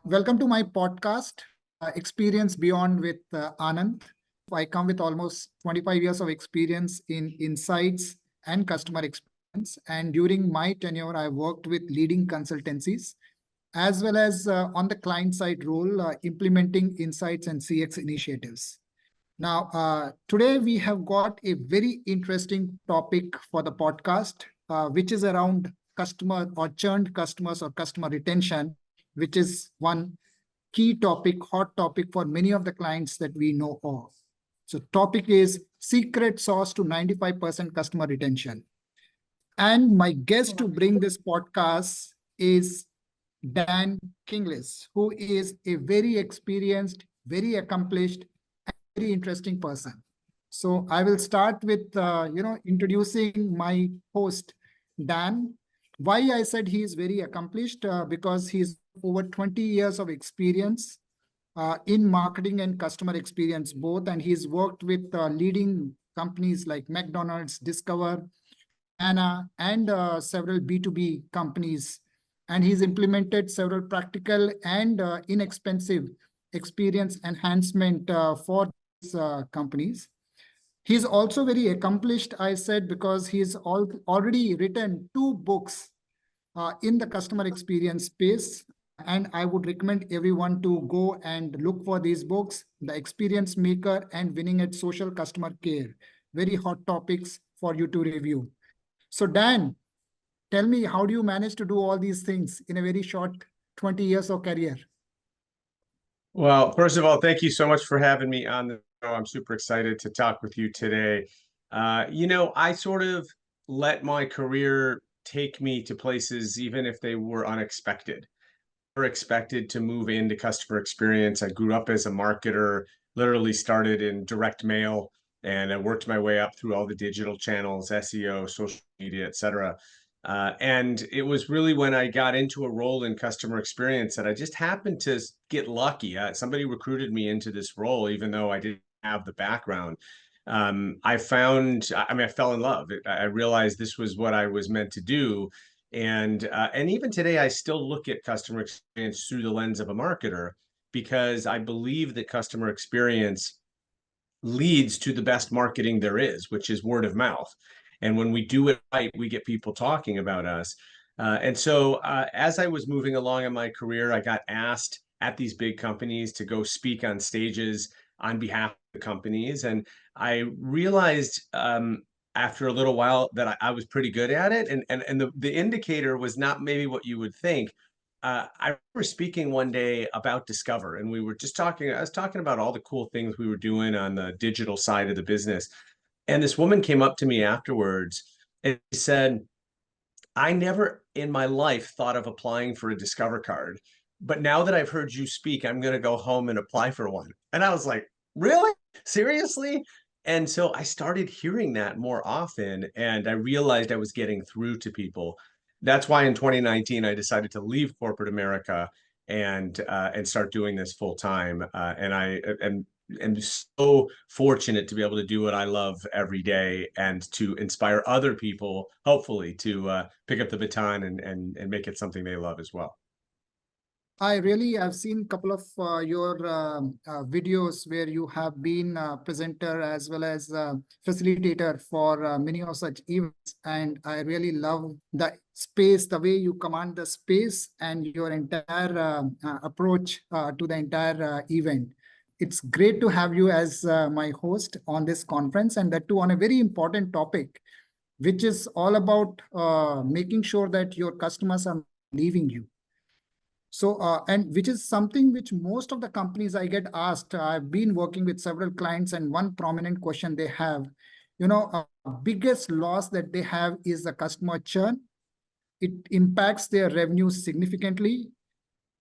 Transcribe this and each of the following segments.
Welcome to my podcast, Experience Beyond with Anand. I come with almost 25 years of experience in insights and customer experience. And during my tenure, I worked with leading consultancies as well as on the client side role, implementing insights and CX initiatives. Now, today we have got a very interesting topic for the podcast, which is around customer or churned customers or customer retention, which is one key topic, hot topic for many of the clients that we know of. So topic is secret sauce to 95% customer retention. And my guest to bring this podcast is Dan Gingiss, who is a very experienced, very accomplished, very interesting person. So I will start with, introducing my host, Dan. Why I said he is very accomplished? Because he's over 20 years of experience in marketing and customer experience both. And he's worked with leading companies like McDonald's, Discover, Anna, and several B2B companies. And he's implemented several practical and inexpensive experience enhancement for these companies. He's also very accomplished, I said, because he's already written 2 books in the customer experience space. And I would recommend everyone to go and look for these books, The Experience Maker and Winning at Social Customer Care. Very hot topics for you to review. So Dan, tell me, how do you manage to do all these things in a very short 20 years of career? Well, first of all, thank you so much for having me on the show. I'm super excited to talk with you today. I sort of let my career take me to places, even if they were unexpected. Never expected to move into customer experience. I grew up as a marketer, literally started in direct mail, and I worked my way up through all the digital channels, SEO, social media, et cetera. And it was really when I got into a role in customer experience that I just happened to get lucky. Somebody recruited me into this role, even though I didn't have the background. I fell in love. I realized this was what I was meant to do. And even today, I still look at customer experience through the lens of a marketer, because I believe that customer experience leads to the best marketing there is, which is word of mouth. And when we do it right, we get people talking about us. And so as I was moving along in my career, I got asked at these big companies to go speak on stages on behalf of the companies. And I realized after a little while that I was pretty good at it. And the indicator was not maybe what you would think. I remember speaking one day about Discover, and we were just talking, I was talking about all the cool things we were doing on the digital side of the business. And this woman came up to me afterwards and said, I never in my life thought of applying for a Discover card, but now that I've heard you speak, I'm going to go home and apply for one. And I was like, really? Seriously? And so I started hearing that more often, and I realized I was getting through to people. That's why in 2019, I decided to leave corporate America and start doing this full time. And I am so fortunate to be able to do what I love every day and to inspire other people, hopefully, to pick up the baton and make it something they love as well. I've seen a couple of your videos where you have been a presenter as well as facilitator for many of such events. And I really love the space, the way you command the space and your entire approach to the entire event. It's great to have you as my host on this conference, and that too on a very important topic, which is all about making sure that your customers are leaving you. So, and which is something which most of the companies I get asked. I've been working with several clients, and one prominent question they have, biggest loss that they have is the customer churn. It impacts their revenue significantly,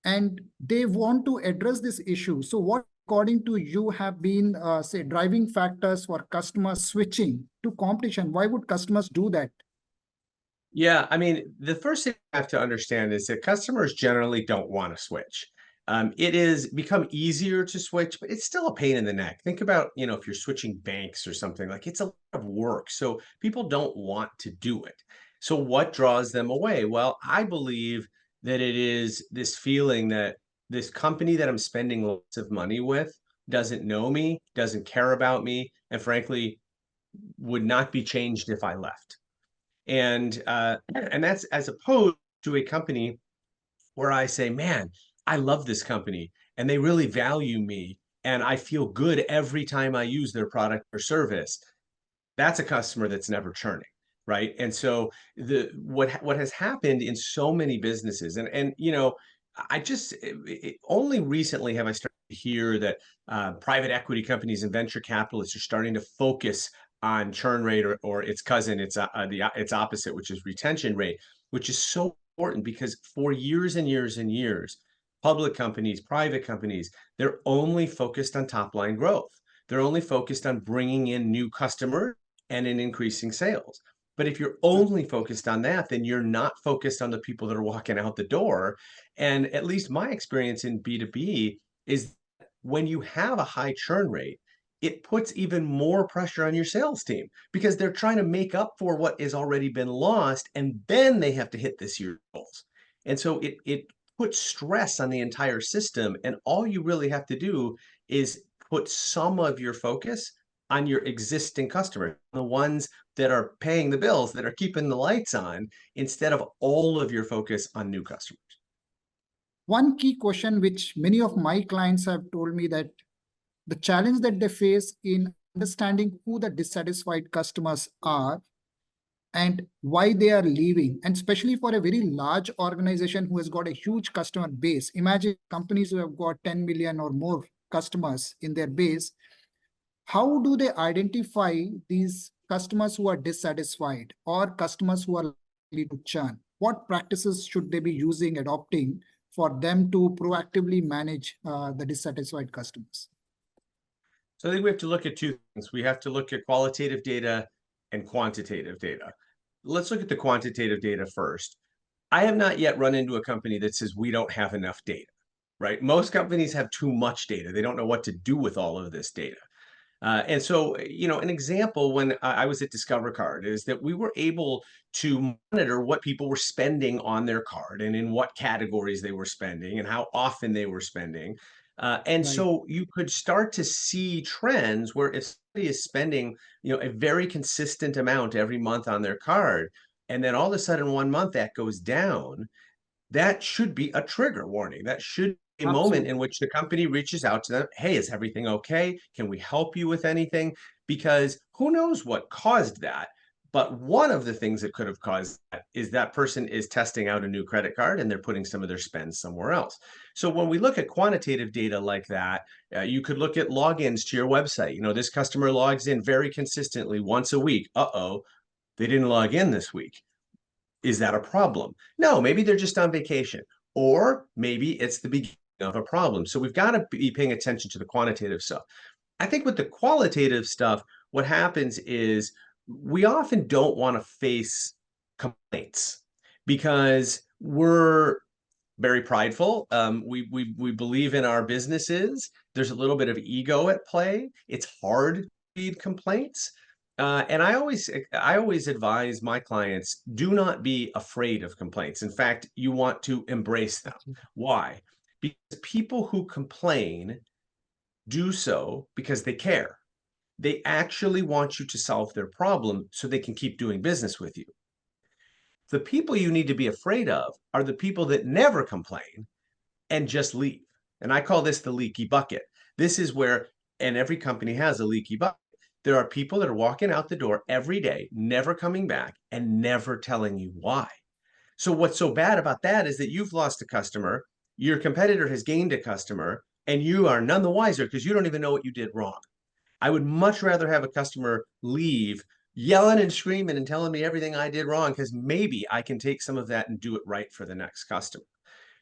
and they want to address this issue. So what, according to you, have been, say, driving factors for customers switching to competition? Why would customers do that? Yeah, I mean, the first thing I have to understand is that customers generally don't want to switch. It is become easier to switch, but it's still a pain in the neck. Think about, if you're switching banks or something, like it's a lot of work. So people don't want to do it. So what draws them away? Well, I believe that it is this feeling that this company that I'm spending lots of money with doesn't know me, doesn't care about me, and frankly, would not be changed if I left. And that's as opposed to a company where I say, man, I love this company and they really value me and I feel good every time I use their product or service. That's a customer that's never churning, right? And so the what has happened in so many businesses, and you know, I just only recently have I started to hear that private equity companies and venture capitalists are starting to focus on churn rate or its cousin, its opposite, which is retention rate, which is so important because for years and years and years, public companies, private companies, they're only focused on top line growth. They're only focused on bringing in new customers and in increasing sales. But if you're only focused on that, then you're not focused on the people that are walking out the door. And at least my experience in B2B is when you have a high churn rate, it puts even more pressure on your sales team because they're trying to make up for what has already been lost, and then they have to hit this year's goals. And so it puts stress on the entire system. And all you really have to do is put some of your focus on your existing customers, the ones that are paying the bills, that are keeping the lights on, instead of all of your focus on new customers. One key question which many of my clients have told me that the challenge that they face in understanding who the dissatisfied customers are and why they are leaving, and especially for a very large organization who has got a huge customer base. Imagine companies who have got 10 million or more customers in their base. How do they identify these customers who are dissatisfied or customers who are likely to churn? What practices should they be using, adopting for them to proactively manage the dissatisfied customers? So I think we have to look at two things. We have to look at qualitative data and quantitative data. Let's look at the quantitative data first. I have not yet run into a company that says we don't have enough data, right? Most companies have too much data. They don't know what to do with all of this data. And so, you know, an example when I was at Discover Card is that we were able to monitor what people were spending on their card and in what categories they were spending and how often they were spending. And Right. so you could start to see trends where if somebody is spending, you know, a very consistent amount every month on their card, and then all of a sudden 1 month that goes down, that should be a trigger warning. That should be a moment Absolutely. in which the company reaches out to them. Hey, is everything okay? Can we help you with anything? Because who knows what caused that? But one of the things that could have caused that is that person is testing out a new credit card and they're putting some of their spends somewhere else. So when we look at quantitative data like that, you could look at logins to your website. You know, this customer logs in very consistently once a week. Uh-oh, they didn't log in this week. Is that a problem? No, maybe they're just on vacation, or maybe it's the beginning of a problem. So we've got to be paying attention to the quantitative stuff. I think with the qualitative stuff, what happens is we often don't want to face complaints because we're very prideful. We believe in our businesses. There's a little bit of ego at play. It's hard to read complaints. And I always advise my clients, do not be afraid of complaints. In fact, you want to embrace them. Why? Because people who complain do so because they care. They actually want you to solve their problem so they can keep doing business with you. The people you need to be afraid of are the people that never complain and just leave. And I call this the leaky bucket. This is where, and every company has a leaky bucket. There are people that are walking out the door every day, never coming back, and never telling you why. So what's so bad about that is that you've lost a customer, your competitor has gained a customer, and you are none the wiser because you don't even know what you did wrong. I would much rather have a customer leave yelling and screaming and telling me everything I did wrong because maybe I can take some of that and do it right for the next customer.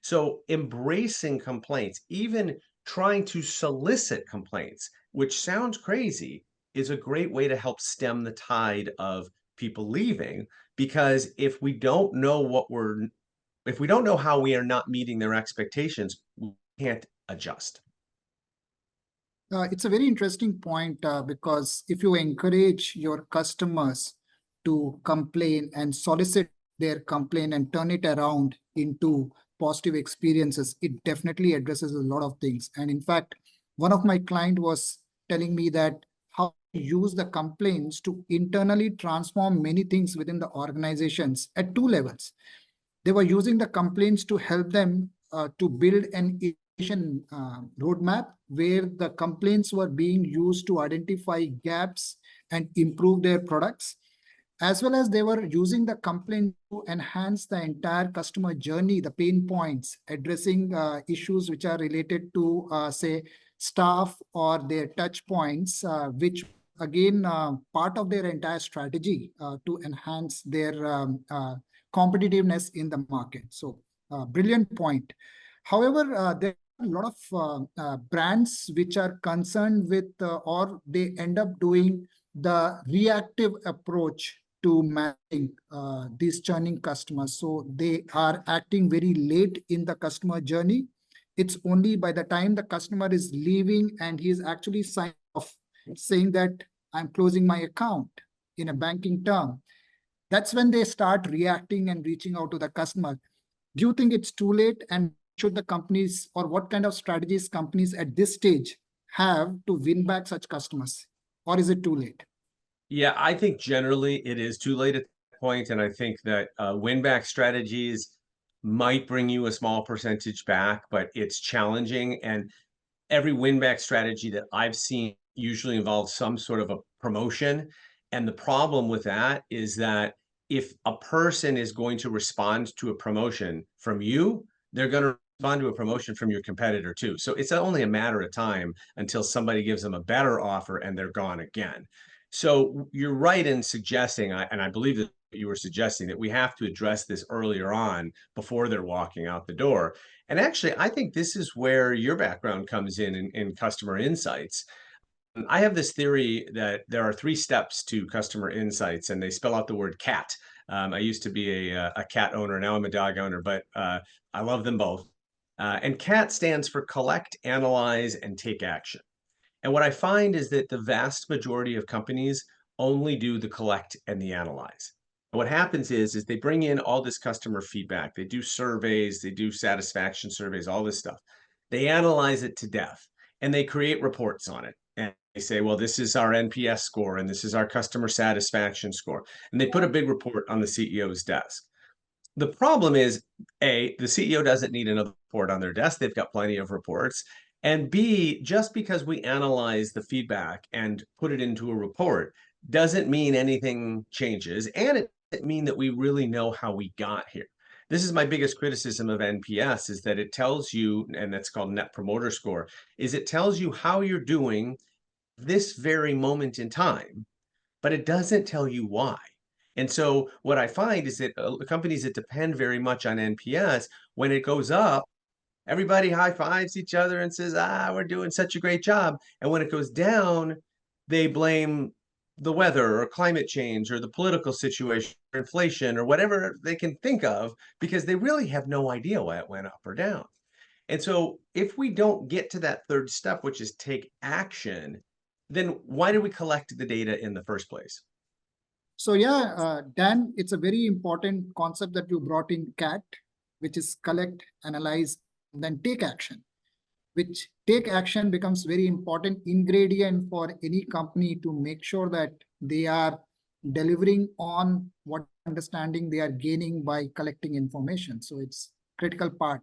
So embracing complaints, even trying to solicit complaints, which sounds crazy, is a great way to help stem the tide of people leaving. Because if we don't know how we are not meeting their expectations, we can't adjust. It's a very interesting point because if you encourage your customers to complain and solicit their complaint and turn it around into positive experiences, it definitely addresses a lot of things. And in fact, one of my client was telling me that how to use the complaints to internally transform many things within the organizations at two levels. They were using the complaints to help them to build an innovation roadmap where the complaints were being used to identify gaps and improve their products, as well as they were using the complaint to enhance the entire customer journey, the pain points, addressing issues which are related to, say, staff or their touch points, which again, part of their entire strategy to enhance their competitiveness in the market. So brilliant point. However, there are a lot of brands which are concerned with or they end up doing the reactive approach to managing these churning customers. So they are acting very late in the customer journey. It's only by the time the customer is leaving and he is actually signing off saying that I'm closing my account in a banking term, that's when they start reacting and reaching out to the customer. Do you think it's too late? And should the companies, or what kind of strategies companies at this stage have to win back such customers? Or is it too late? Yeah, I think generally it is too late at that point, and I think that win-back strategies might bring you a small percentage back, but it's challenging. And every win-back strategy that I've seen usually involves some sort of a promotion. And the problem with that is that if a person is going to respond to a promotion from you, they're going to respond to a promotion from your competitor too. So it's only a matter of time until somebody gives them a better offer and they're gone again. So you're right in suggesting, and I believe that you were suggesting that we have to address this earlier on before they're walking out the door. And actually, I think this is where your background comes in customer insights. I have this theory that there are 3 steps to customer insights, and they spell out the word cat. I used to be a cat owner. Now I'm a dog owner, but I love them both. And CAT stands for collect, analyze, and take action. And what I find is that the vast majority of companies only do the collect and the analyze. And what happens is they bring in all this customer feedback. They do surveys, they do satisfaction surveys, all this stuff. They analyze it to death and they create reports on it. And they say, well, this is our NPS score and this is our customer satisfaction score. And they put a big report on the CEO's desk. The problem is, A, the CEO doesn't need another report on their desk. They've got plenty of reports. And B, just because we analyze the feedback and put it into a report doesn't mean anything changes. And it doesn't mean that we really know how we got here. This is my biggest criticism of NPS, is that it tells you, and that's called Net Promoter Score, is it tells you how you're doing this very moment in time, but it doesn't tell you why. And so what I find is that companies that depend very much on NPS, when it goes up, everybody high fives each other and says, we're doing such a great job. And when it goes down, they blame the weather or climate change or the political situation or inflation or whatever they can think of, because they really have no idea why it went up or down. And so if we don't get to that third step, which is take action, then why do we collect the data in the first place? So yeah, Dan, it's a very important concept that you brought in CAT, which is collect, analyze, and then take action, which take action becomes very important ingredient for any company to make sure that they are delivering on what understanding they are gaining by collecting information. So it's critical part.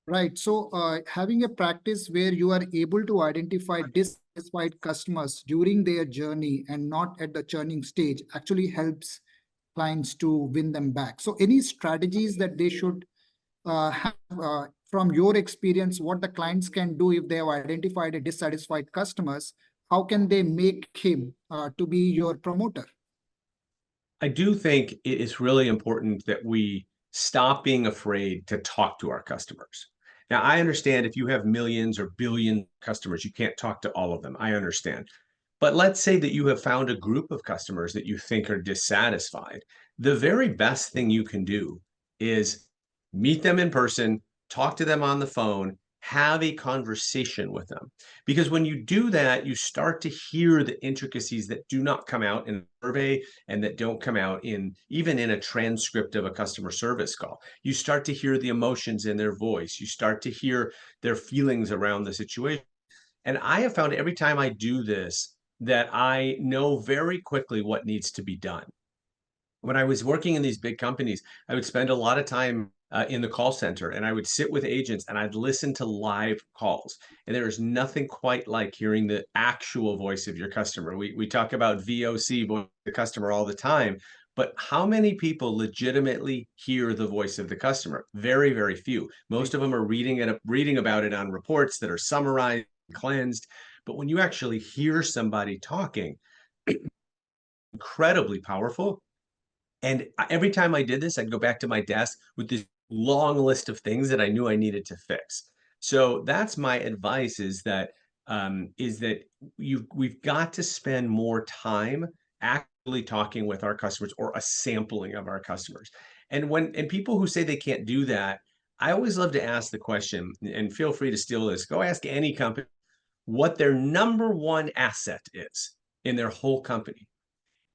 Right. So having a practice where you are able to identify dissatisfied customers during their journey and not at the churning stage actually helps clients to win them back. So any strategies that they should have from your experience, what the clients can do if they have identified a dissatisfied customers, how can they make him to be your promoter? I do think it is really important that we stop being afraid to talk to our customers. Now, I understand if you have millions or billions of customers, you can't talk to all of them. I understand. But let's say that you have found a group of customers that you think are dissatisfied. The very best thing you can do is meet them in person, talk to them on the phone, have a conversation with them. Because when you do that, you start to hear the intricacies that do not come out in a survey and that don't come out in even in a transcript of a customer service call. You start to hear the emotions in their voice. You start to hear their feelings around the situation. And I have found every time I do this that I know very quickly what needs to be done. When I was working in these big companies, I would spend a lot of time in the call center, and I would sit with agents and I'd listen to live calls. And there is nothing quite like hearing the actual voice of your customer. We talk about VOC, voice of the customer, all the time, but how many people legitimately hear the voice of the customer? Very, very few. Most of them are reading about it on reports that are summarized, cleansed. But when you actually hear somebody talking, incredibly powerful. And every time I did this, I'd go back to my desk with this long list of things that I knew I needed to fix. So that's my advice: is that we've got to spend more time actually talking with our customers, or a sampling of our customers. And people who say they can't do that, I always love to ask the question, and feel free to steal this. Go ask any company what their number one asset is in their whole company.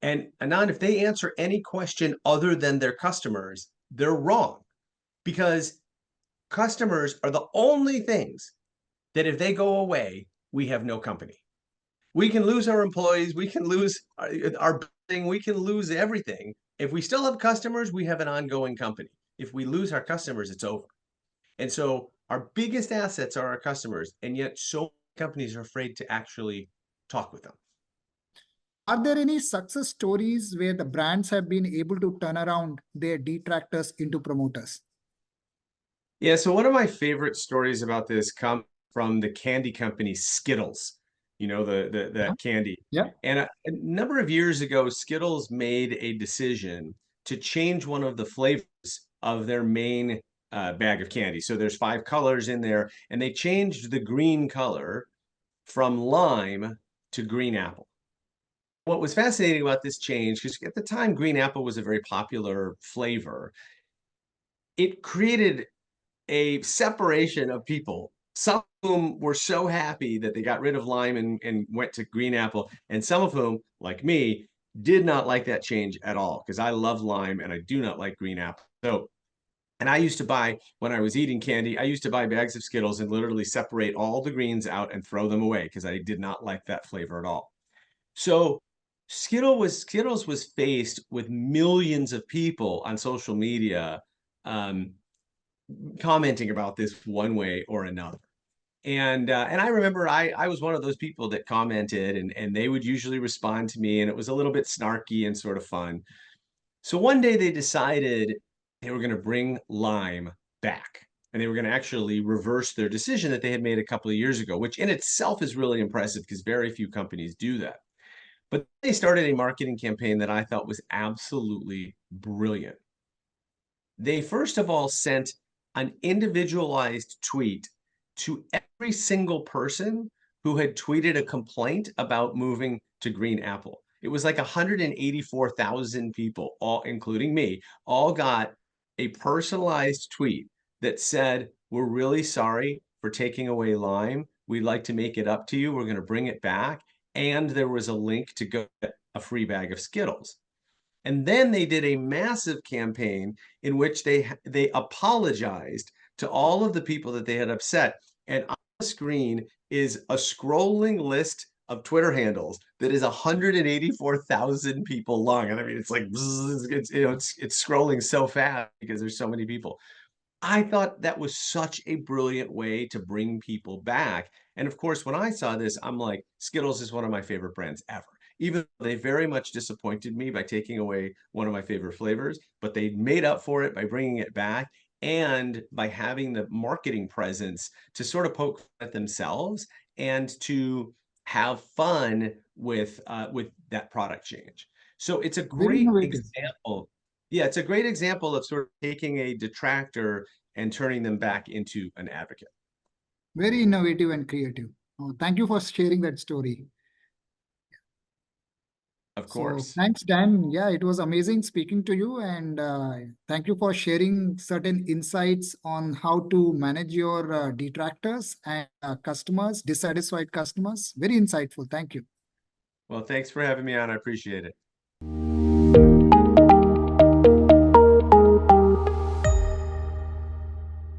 And Anand, if they answer any question other than their customers, they're wrong, because customers are the only things that if they go away, we have no company. We can lose our employees, we can lose our building, we can lose everything. If we still have customers, we have an ongoing company. If we lose our customers, it's over. And so our biggest assets are our customers, and yet so many companies are afraid to actually talk with them. Are there any success stories where the brands have been able to turn around their detractors into promoters? Yeah, so one of my favorite stories about this come from the candy company Skittles, the candy. Yeah. And a number of years ago, Skittles made a decision to change one of the flavors of their main bag of candy. So there's 5 colors in there, and they changed the green color from lime to green apple. What was fascinating about this change, because at the time green apple was a very popular flavor, it created a separation of people. Some of whom were so happy that they got rid of lime and went to green apple, and some of whom, like me, did not like that change at all, because I love lime and I do not like green apple. So, and I used to buy, when I was eating candy, I used to buy bags of Skittles and literally separate all the greens out and throw them away, because I did not like that flavor at all. So Skittles was faced with millions of people on social media commenting about this one way or another. And I remember I was one of those people that commented, and they would usually respond to me, and it was a little bit snarky and sort of fun. So one day they decided they were going to bring lime back, and they were going to actually reverse their decision that they had made a couple of years ago, which in itself is really impressive because very few companies do that. But they started a marketing campaign that I thought was absolutely brilliant. They first of all sent an individualized tweet to every single person who had tweeted a complaint about moving to Green Apple. It was like 184,000 people, all including me, all got a personalized tweet that said, "We're really sorry for taking away lime. We'd like to make it up to you. We're going to bring it back." And there was a link to go get a free bag of Skittles. And then they did a massive campaign in which they apologized to all of the people that they had upset. And on the screen is a scrolling list of Twitter handles that is 184,000 people long. And I mean, it's like, it's scrolling so fast because there's so many people. I thought that was such a brilliant way to bring people back. And of course, when I saw this, I'm like, Skittles is one of my favorite brands ever. Even though they very much disappointed me by taking away one of my favorite flavors, but they made up for it by bringing it back and by having the marketing presence to sort of poke at themselves and to have fun with that product change. So it's a Very great innovative. example. Yeah, it's a great example of sort of taking a detractor and turning them back into an advocate. Very innovative and creative. Oh, thank you for sharing that story. Of So course. thanks, Dan. Yeah, it was amazing speaking to you, and thank you for sharing certain insights on how to manage your detractors and customers, dissatisfied customers. Very insightful. Thank you. Well, thanks for having me on. I appreciate it.